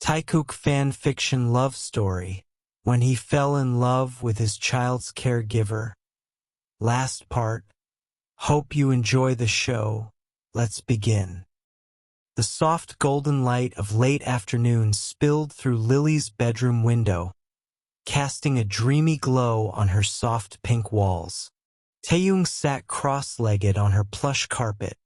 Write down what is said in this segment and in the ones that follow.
Taekook fan fiction love story, when he fell in love with his child's caregiver. Last part. Hope you enjoy the show. Let's begin. The soft golden light of late afternoon spilled through Lily's bedroom window, casting a dreamy glow on her soft pink walls. Taehyung sat cross-legged on her plush carpet,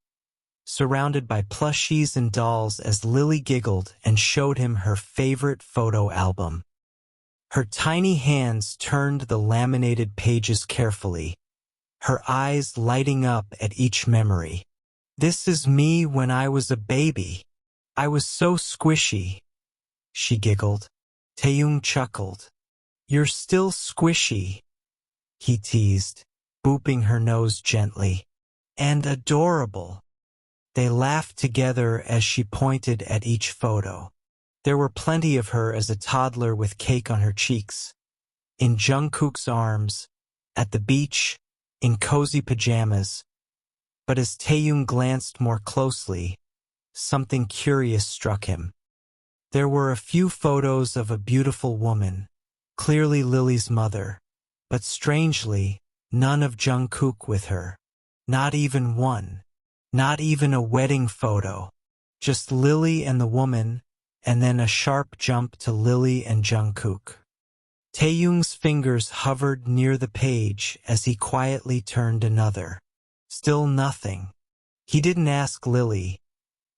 surrounded by plushies and dolls as Lily giggled and showed him her favorite photo album. Her tiny hands turned the laminated pages carefully, her eyes lighting up at each memory. "This is me when I was a baby. I was so squishy," she giggled. Taehyung chuckled. "You're still squishy," he teased, booping her nose gently. "And adorable." They laughed together as she pointed at each photo. There were plenty of her as a toddler with cake on her cheeks, in Jungkook's arms, at the beach, in cozy pajamas. But as Taehyung glanced more closely, something curious struck him. There were a few photos of a beautiful woman, clearly Lily's mother, but strangely, none of Jungkook with her. Not even one. Not even a wedding photo. Just Lily and the woman, and then a sharp jump to Lily and Jungkook. Taehyung's fingers hovered near the page as he quietly turned another. Still nothing. He didn't ask Lily.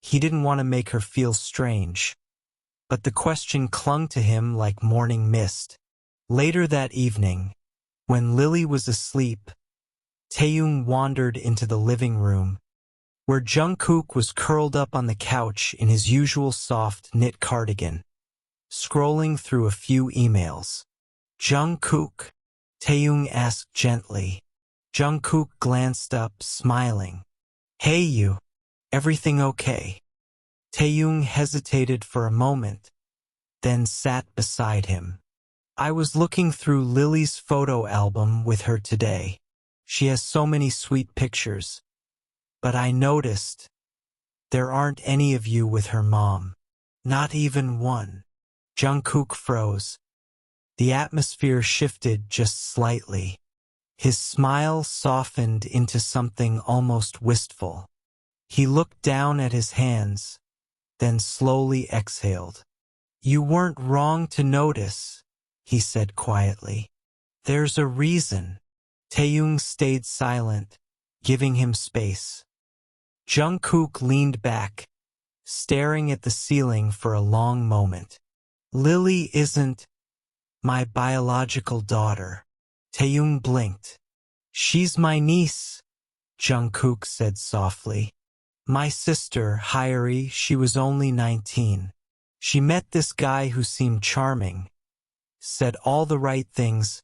He didn't want to make her feel strange. But the question clung to him like morning mist. Later that evening, when Lily was asleep, Taehyung wandered into the living room, where Jungkook was curled up on the couch in his usual soft knit cardigan, scrolling through a few emails. "Jungkook?" Taehyung asked gently. Jungkook glanced up, smiling. "Hey you, everything okay?" Taehyung hesitated for a moment, then sat beside him. "I was looking through Lily's photo album with her today. She has so many sweet pictures. But I noticed there aren't any of you with her mom. Not even one." Jungkook froze. The atmosphere shifted just slightly. His smile softened into something almost wistful. He looked down at his hands, then slowly exhaled. "You weren't wrong to notice," he said quietly. "There's a reason." Taehyung stayed silent, giving him space. Jungkook leaned back, staring at the ceiling for a long moment. "Lily isn't my biological daughter." Taehyung blinked. "She's my niece," Jungkook said softly. "My sister, Hyori, she was only 19. She met this guy who seemed charming, said all the right things,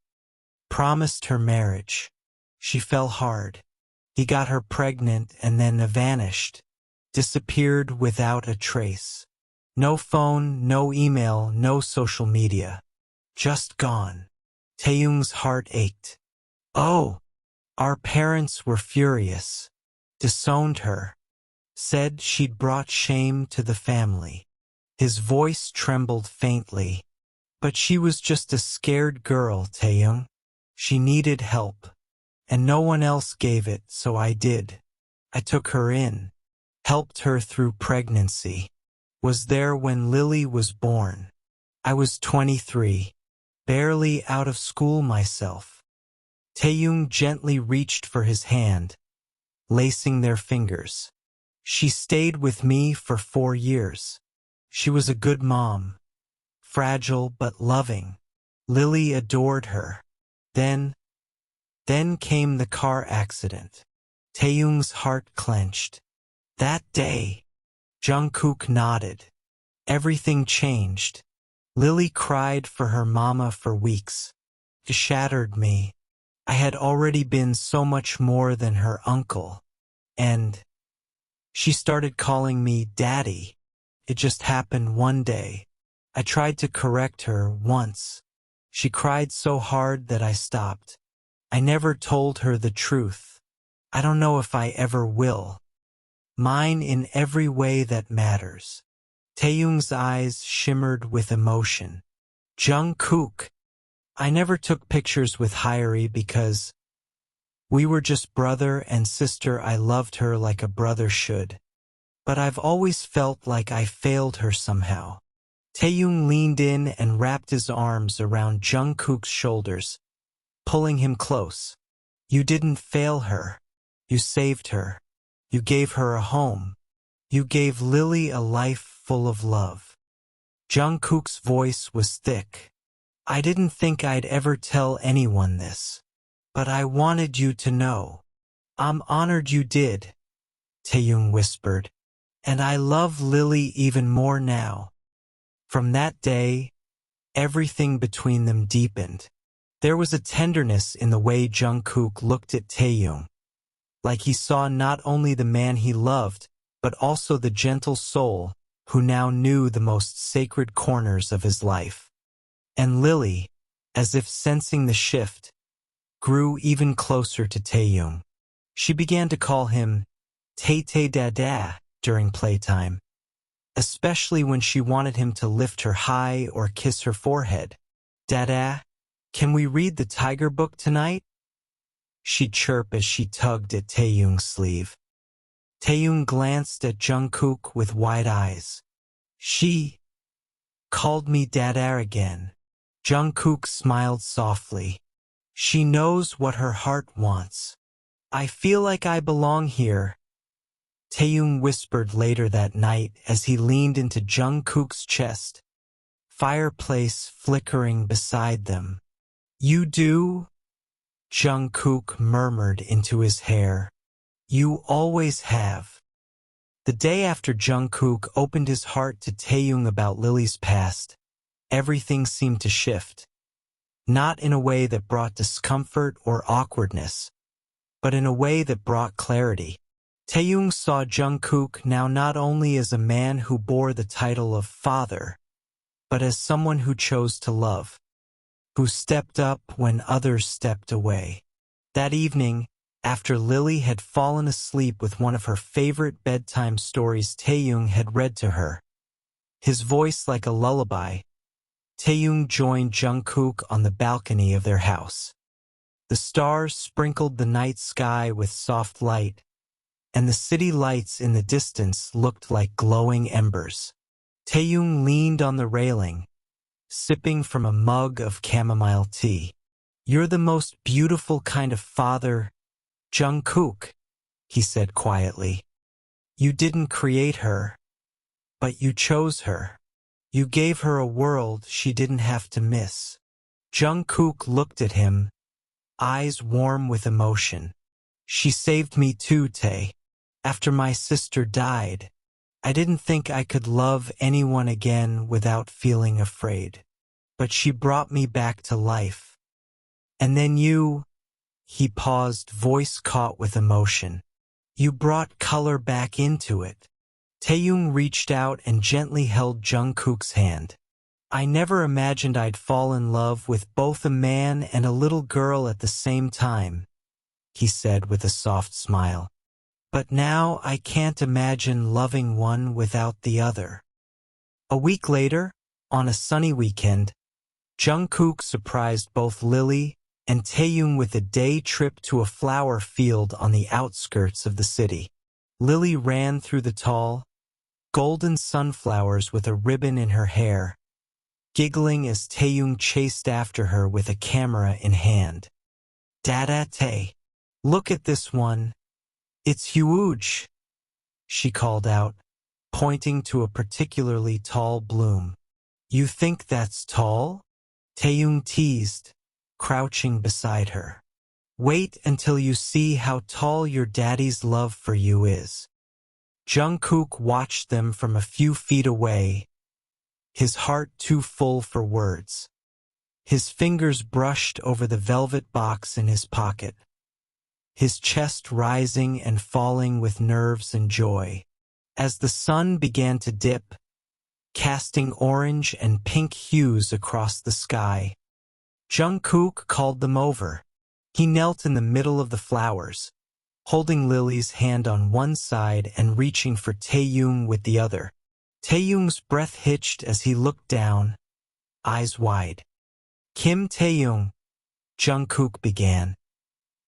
promised her marriage. She fell hard. He got her pregnant and then vanished, disappeared without a trace. No phone, no email, no social media. Just gone." Taehyung's heart ached. "Oh, our parents were furious, disowned her, said she'd brought shame to the family." His voice trembled faintly. "But she was just a scared girl, Taehyung. She needed help. And no one else gave it, so I did. I took her in, helped her through pregnancy. Was there when Lily was born. I was 23, barely out of school myself." Taehyung gently reached for his hand, lacing their fingers. "She stayed with me for 4 years. She was a good mom, fragile but loving. Lily adored her. Then came the car accident." Taehyung's heart clenched. "That day," Jungkook nodded, "everything changed. Lily cried for her mama for weeks. It shattered me. I had already been so much more than her uncle. And she started calling me Daddy. It just happened one day. I tried to correct her once. She cried so hard that I stopped. I never told her the truth. I don't know if I ever will. Mine in every way that matters." Taehyung's eyes shimmered with emotion. Jungkook. I never took pictures with Hyori because we were just brother and sister. I loved her like a brother should. But I've always felt like I failed her somehow. Taehyung leaned in and wrapped his arms around Jungkook's shoulders, pulling him close. You didn't fail her. You saved her. You gave her a home. You gave Lily a life full of love. Jungkook's voice was thick. I didn't think I'd ever tell anyone this. But I wanted you to know. I'm honored you did, Taehyung whispered. And I love Lily even more now. From that day, everything between them deepened. There was a tenderness in the way Jungkook looked at Taehyung, like he saw not only the man he loved, but also the gentle soul who now knew the most sacred corners of his life. And Lily, as if sensing the shift, grew even closer to Taehyung. She began to call him Tay Dada during playtime, especially when she wanted him to lift her high or kiss her forehead. Dada, can we read the tiger book tonight? She'd chirp as she tugged at Taehyung's sleeve. Taehyung glanced at Jungkook with wide eyes. She called me Dada again. Jungkook smiled softly. She knows what her heart wants. I feel like I belong here, Taehyung whispered later that night as he leaned into Jungkook's chest, fireplace flickering beside them. You do? Jungkook murmured into his hair. You always have. The day after Jungkook opened his heart to Taehyung about Lily's past, everything seemed to shift. Not in a way that brought discomfort or awkwardness, but in a way that brought clarity. Taehyung saw Jungkook now not only as a man who bore the title of father, but as someone who chose to love, who stepped up when others stepped away. That evening, after Lily had fallen asleep with one of her favorite bedtime stories Taehyung had read to her, his voice like a lullaby, Taehyung joined Jungkook on the balcony of their house. The stars sprinkled the night sky with soft light, and the city lights in the distance looked like glowing embers. Taehyung leaned on the railing, sipping from a mug of chamomile tea. You're the most beautiful kind of father, Jungkook, he said quietly. You didn't create her, but you chose her. You gave her a world she didn't have to miss. Jungkook looked at him, eyes warm with emotion. She saved me too, Tae. After my sister died, I didn't think I could love anyone again without feeling afraid. But she brought me back to life. And then you, he paused, voice caught with emotion. You brought color back into it. Taehyung reached out and gently held Jungkook's hand. I never imagined I'd fall in love with both a man and a little girl at the same time, he said with a soft smile. But now I can't imagine loving one without the other. A week later, on a sunny weekend, Jungkook surprised both Lily and Taehyung with a day trip to a flower field on the outskirts of the city. Lily ran through the tall, golden sunflowers with a ribbon in her hair, giggling as Taehyung chased after her with a camera in hand. Dada Tae, look at this one. It's huge, she called out, pointing to a particularly tall bloom. You think that's tall? Taehyung teased, crouching beside her. Wait until you see how tall your daddy's love for you is. Jungkook watched them from a few feet away, his heart too full for words. His fingers brushed over the velvet box in his pocket, his chest rising and falling with nerves and joy. As the sun began to dip, casting orange and pink hues across the sky, Jungkook called them over. He knelt in the middle of the flowers, holding Lily's hand on one side and reaching for Taehyung with the other. Taehyung's breath hitched as he looked down, eyes wide. Kim Taehyung, Jungkook began.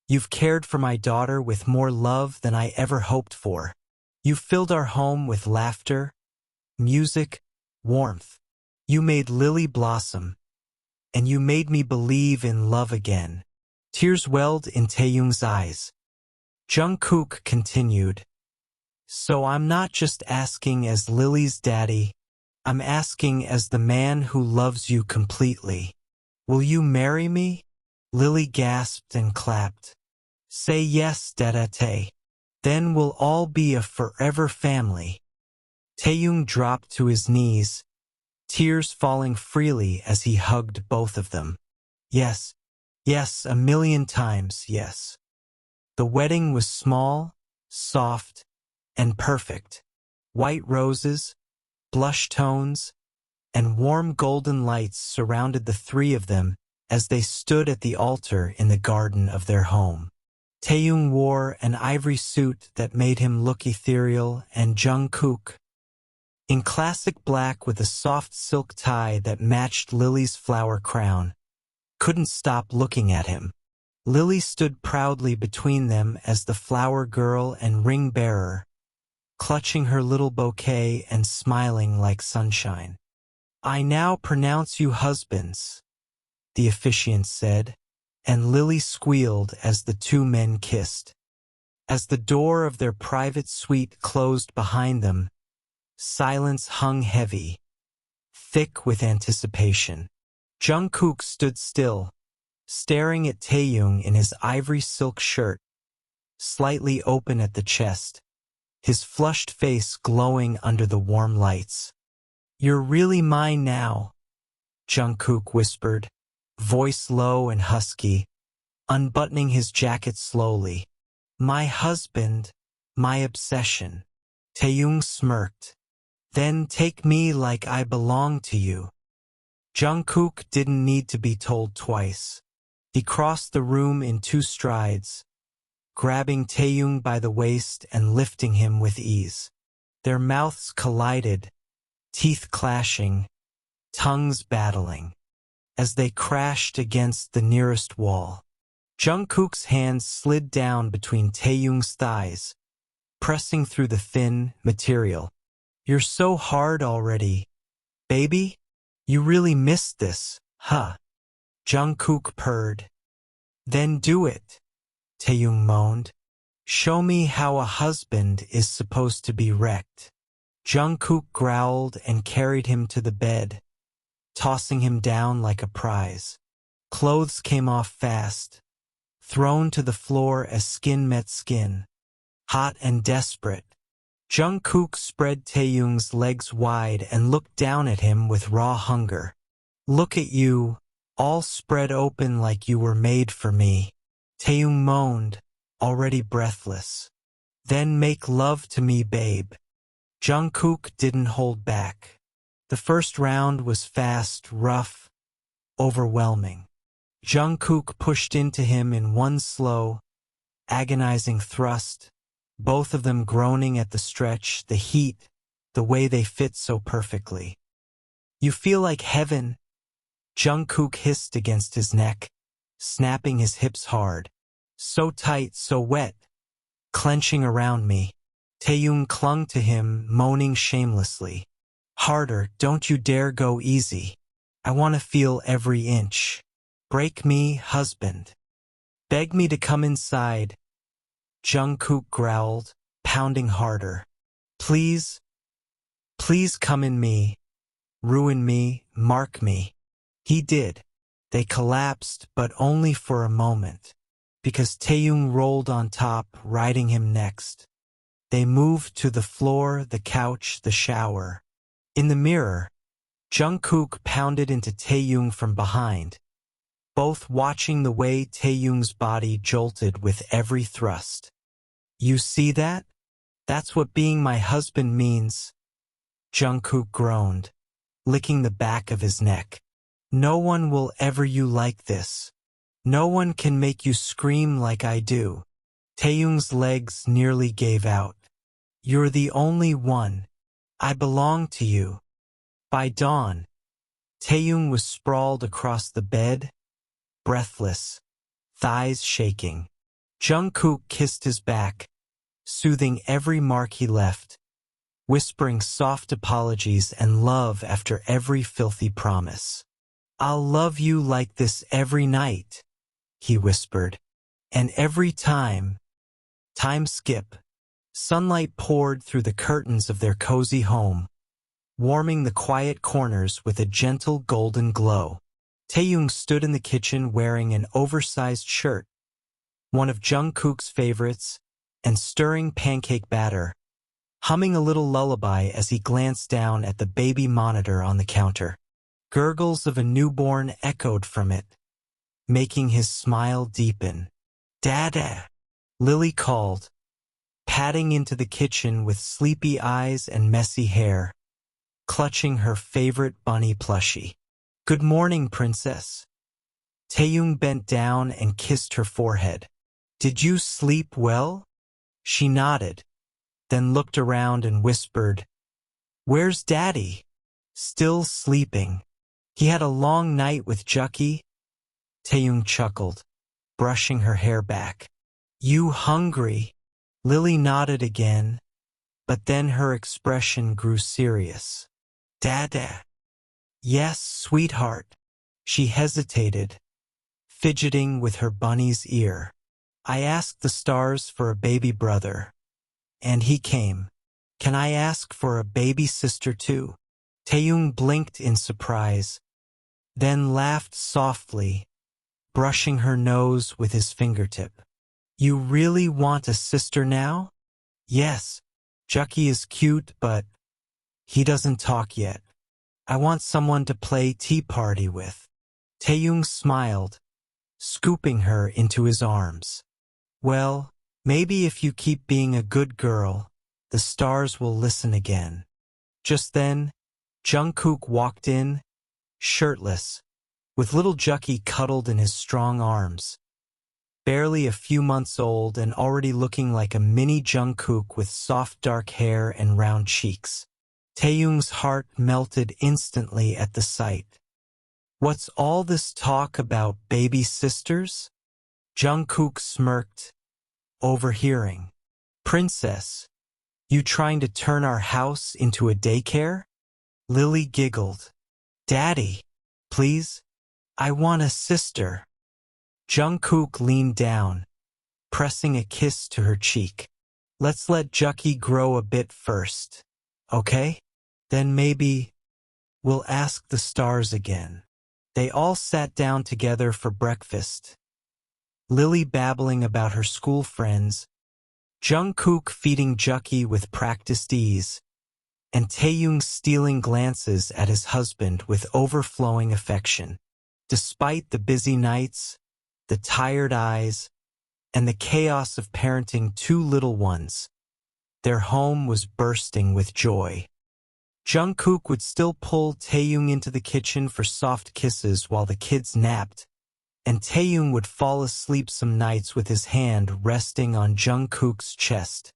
You've cared for my daughter with more love than I ever hoped for. You filled our home with laughter, music, warmth. You made Lily blossom, and you made me believe in love again. Tears welled in Taehyung's eyes. Jungkook continued. So I'm not just asking as Lily's daddy, I'm asking as the man who loves you completely. Will you marry me? Lily gasped and clapped. Say yes, Dada-tae. Then we'll all be a forever family. Taehyung dropped to his knees, tears falling freely as he hugged both of them. Yes, yes, 1,000,000 times yes. The wedding was small, soft, and perfect. White roses, blush tones, and warm golden lights surrounded the three of them as they stood at the altar in the garden of their home. Taehyung wore an ivory suit that made him look ethereal, and Jungkook, in classic black with a soft silk tie that matched Lily's flower crown, couldn't stop looking at him. Lily stood proudly between them as the flower girl and ring bearer, clutching her little bouquet and smiling like sunshine. I now pronounce you husbands, the officiant said, and Lily squealed as the two men kissed. As the door of their private suite closed behind them, silence hung heavy, thick with anticipation. Jungkook stood still, staring at Taehyung in his ivory silk shirt, slightly open at the chest, his flushed face glowing under the warm lights. You're really mine now, Jungkook whispered, voice low and husky, unbuttoning his jacket slowly. My husband, my obsession. Taehyung smirked. Then take me like I belong to you. Jungkook didn't need to be told twice. He crossed the room in 2 strides, grabbing Taehyung by the waist and lifting him with ease. Their mouths collided, teeth clashing, tongues battling, as they crashed against the nearest wall. Jungkook's hands slid down between Taehyung's thighs, pressing through the thin material. You're so hard already, baby. You really missed this, huh? Jungkook purred. Then do it, Taehyung moaned. Show me how a husband is supposed to be wrecked. Jungkook growled and carried him to the bed, tossing him down like a prize. Clothes came off fast, thrown to the floor as skin met skin. Hot and desperate, Jungkook spread Taehyung's legs wide and looked down at him with raw hunger. Look at you, all spread open like you were made for me. Taehyung moaned, already breathless. Then make love to me, babe. Jungkook didn't hold back. The first round was fast, rough, overwhelming. Jungkook pushed into him in one slow, agonizing thrust, both of them groaning at the stretch, the heat, the way they fit so perfectly. You feel like heaven, Jungkook hissed against his neck, snapping his hips hard. So tight, so wet, clenching around me. Taehyung clung to him, moaning shamelessly. Harder, don't you dare go easy. I want to feel every inch. Break me, husband. Beg me to come inside. Jungkook growled, pounding harder. Please, please come in me. Ruin me, mark me. He did. They collapsed, but only for a moment, because Taehyung rolled on top, riding him next. They moved to the floor, the couch, the shower. In the mirror, Jungkook pounded into Taehyung from behind, both watching the way Taehyung's body jolted with every thrust. You see that? That's what being my husband means, Jungkook groaned, licking the back of his neck. No one will ever you like this. No one can make you scream like I do. Taehyung's legs nearly gave out. You're the only one, I belong to you. By dawn, Taehyung was sprawled across the bed, breathless, thighs shaking. Jungkook kissed his back, soothing every mark he left, whispering soft apologies and love after every filthy promise. I'll love you like this every night, he whispered. And every time skip, sunlight poured through the curtains of their cozy home, warming the quiet corners with a gentle golden glow. Taehyung stood in the kitchen wearing an oversized shirt, one of Jungkook's favorites, and stirring pancake batter, humming a little lullaby as he glanced down at the baby monitor on the counter. Gurgles of a newborn echoed from it, making his smile deepen. Dada, Lily called, padding into the kitchen with sleepy eyes and messy hair, clutching her favorite bunny plushie. Good morning, princess. Taehyung bent down and kissed her forehead. Did you sleep well? She nodded, then looked around and whispered, Where's Daddy? Still sleeping. He had a long night with Jucky. Taehyung chuckled, brushing her hair back. You hungry? Lily nodded again, but then her expression grew serious. Dada. Yes, sweetheart. She hesitated, fidgeting with her bunny's ear. I asked the stars for a baby brother, and he came. Can I ask for a baby sister too? Taehyung blinked in surprise, then laughed softly, brushing her nose with his fingertip. You really want a sister now? Yes, Jucky is cute, but he doesn't talk yet. I want someone to play tea party with. Taehyung smiled, scooping her into his arms. Well, maybe if you keep being a good girl, the stars will listen again. Just then, Jungkook walked in, shirtless, with little Jucky cuddled in his strong arms. Barely a few months old and already looking like a mini Jungkook with soft dark hair and round cheeks. Taehyung's heart melted instantly at the sight. What's all this talk about baby sisters? Jungkook smirked, overhearing. Princess, you trying to turn our house into a daycare? Lily giggled. Daddy, please, I want a sister. Jungkook leaned down, pressing a kiss to her cheek. Let's let Jucky grow a bit first, okay? Then maybe we'll ask the stars again. They all sat down together for breakfast, Lily babbling about her school friends, Jungkook feeding Jucky with practiced ease, and Taehyung stealing glances at his husband with overflowing affection. Despite the busy nights, the tired eyes, and the chaos of parenting two little ones, their home was bursting with joy. Jungkook would still pull Taehyung into the kitchen for soft kisses while the kids napped, and Taehyung would fall asleep some nights with his hand resting on Jungkook's chest.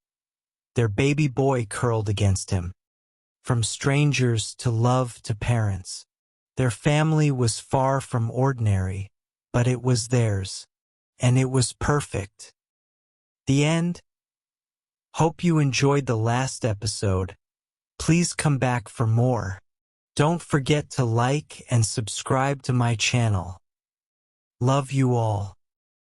Their baby boy curled against him. From strangers to love to parents, their family was far from ordinary, but it was theirs, and it was perfect. The end? Hope you enjoyed the last episode. Please come back for more. Don't forget to like and subscribe to my channel. Love you all.